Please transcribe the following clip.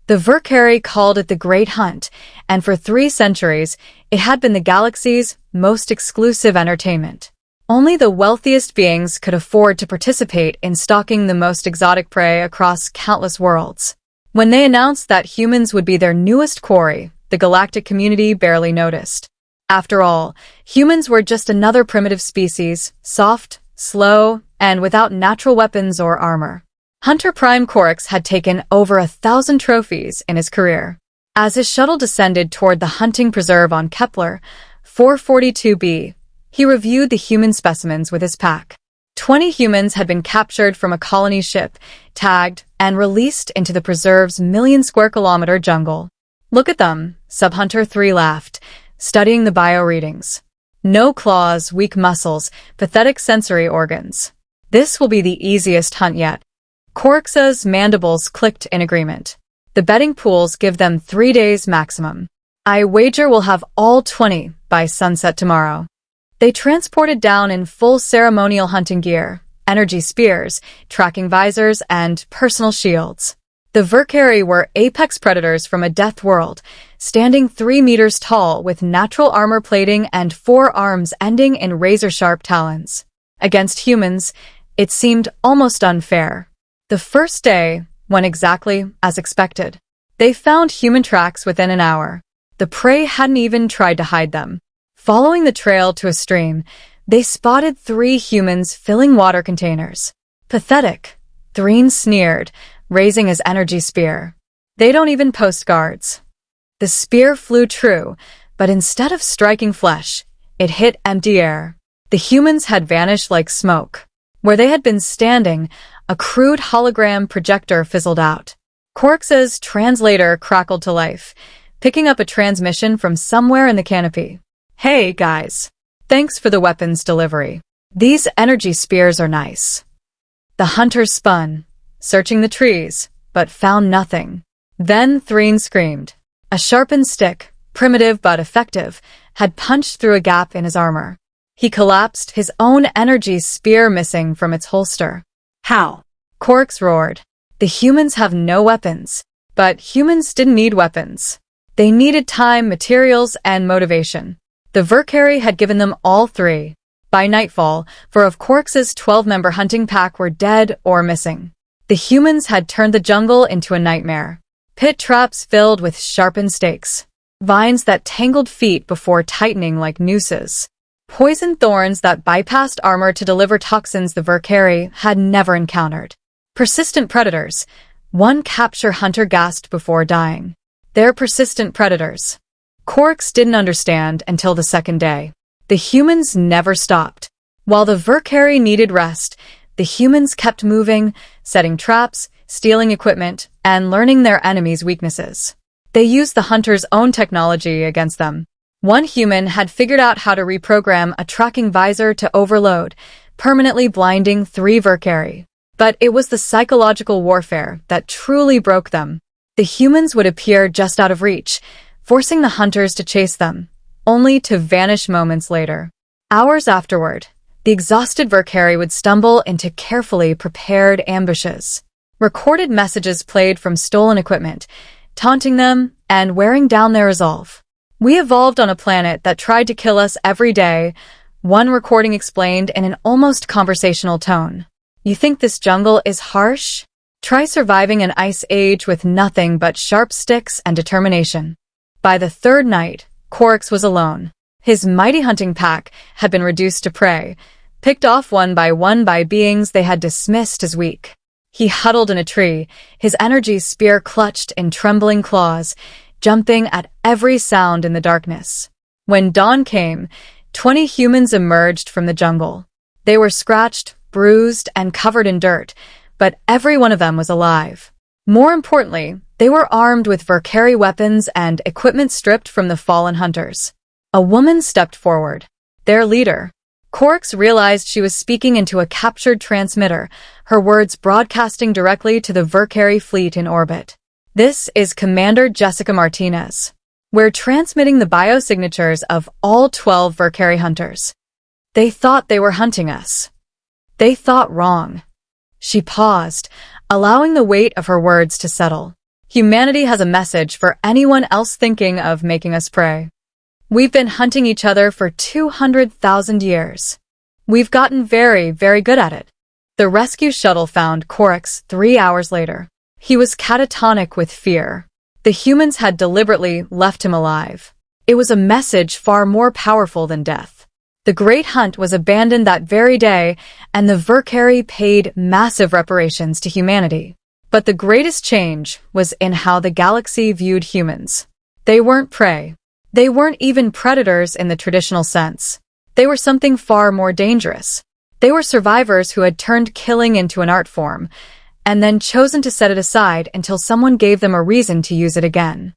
The Verkari called it the Great Hunt, and for 3 centuries, it had been the galaxy's most exclusive entertainment. Only the wealthiest beings could afford to participate in stalking the most exotic prey across countless worlds. When they announced that humans would be their newest quarry, the galactic community barely noticed. After all, humans were just another primitive species, soft, slow, and without natural weapons or armor. Hunter Prime Orcs had taken over 1,000 trophies in his career. As his shuttle descended toward the hunting preserve on Kepler 442b, he reviewed the human specimens with his pack. 20 humans had been captured from a colony ship, tagged, and released into the preserve's million-square-kilometer jungle. "Look at them," Subhunter 3 laughed, studying the bio-readings. "No claws, weak muscles, pathetic sensory organs. This will be the easiest hunt yet." Orcs' mandibles clicked in agreement. "The betting pools give them 3 days maximum. I wager we'll have all 20 by sunset tomorrow." They transported down in full ceremonial hunting gear, energy spears, tracking visors, and personal shields. The Verkari were apex predators from a death world, standing 3 meters tall with natural armor plating and 4 arms ending in razor-sharp talons. Against humans, it seemed almost unfair. The first day went exactly as expected. They found human tracks within an hour. The prey hadn't even tried to hide them. Following the trail to a stream, they spotted 3 humans filling water containers. "Pathetic," Threen sneered, raising his energy spear. "They don't even post guards." The spear flew true, but instead of striking flesh, it hit empty air. The humans had vanished like smoke. Where they had been standing, a crude hologram projector fizzled out. Orcs' translator crackled to life, picking up a transmission from somewhere in the canopy. "Hey, guys. Thanks for the weapons delivery. These energy spears are nice." The hunters spun, searching the trees, but found nothing. Then Threen screamed. A sharpened stick, primitive but effective, had punched through a gap in his armor. He collapsed, his own energy spear missing from its holster. "How?" Orcs roared. "The humans have no weapons." But humans didn't need weapons. They needed time, materials, and motivation. The Verkari had given them all 3. By nightfall, 4 of Orcs' 12-member hunting pack were dead or missing. The humans had turned the jungle into a nightmare. Pit traps filled with sharpened stakes. Vines that tangled feet before tightening like nooses. Poison thorns that bypassed armor to deliver toxins the Verkari had never encountered. Persistent predators. One capture hunter gasped before dying. They're persistent predators. Orcs didn't understand until the second day. The humans never stopped. While the Verkari needed rest, the humans kept moving, setting traps, stealing equipment, and learning their enemies' weaknesses. They used the hunter's own technology against them. One human had figured out how to reprogram a tracking visor to overload, permanently blinding 3 Verkari. But it was the psychological warfare that truly broke them. The humans would appear just out of reach, forcing the hunters to chase them, only to vanish moments later. Hours afterward, the exhausted Verkari would stumble into carefully prepared ambushes. Recorded messages played from stolen equipment, taunting them and wearing down their resolve. "We evolved on a planet that tried to kill us every day," one recording explained in an almost conversational tone. "You think this jungle is harsh? Try surviving an ice age with nothing but sharp sticks and determination." By the 3rd night, Orcs was alone. His mighty hunting pack had been reduced to prey, picked off one by beings they had dismissed as weak. He huddled in a tree, his energy spear clutched in trembling claws, jumping at every sound in the darkness. When dawn came, 20 humans emerged from the jungle. They were scratched, bruised, and covered in dirt, but every one of them was alive. More importantly, they were armed with Verkari weapons and equipment stripped from the fallen hunters. A woman stepped forward. Their leader. Orcs realized she was speaking into a captured transmitter, her words broadcasting directly to the Verkari fleet in orbit. "This is Commander Jessica Martinez. We're transmitting the biosignatures of all 12 Verkari hunters. They thought they were hunting us. They thought wrong." She paused, allowing the weight of her words to settle. Humanity has a message for anyone else thinking of making us prey. We've been hunting each other for 200,000 years. We've gotten very, very good at it. The rescue shuttle found Orcs 3 hours later. He was catatonic with fear. The humans had deliberately left him alive. It was a message far more powerful than death. The Great Hunt was abandoned that very day, and the Verkari paid massive reparations to humanity. But the greatest change was in how the galaxy viewed humans. They weren't prey. They weren't even predators in the traditional sense. They were something far more dangerous. They were survivors who had turned killing into an art form, and then chosen to set it aside until someone gave them a reason to use it again.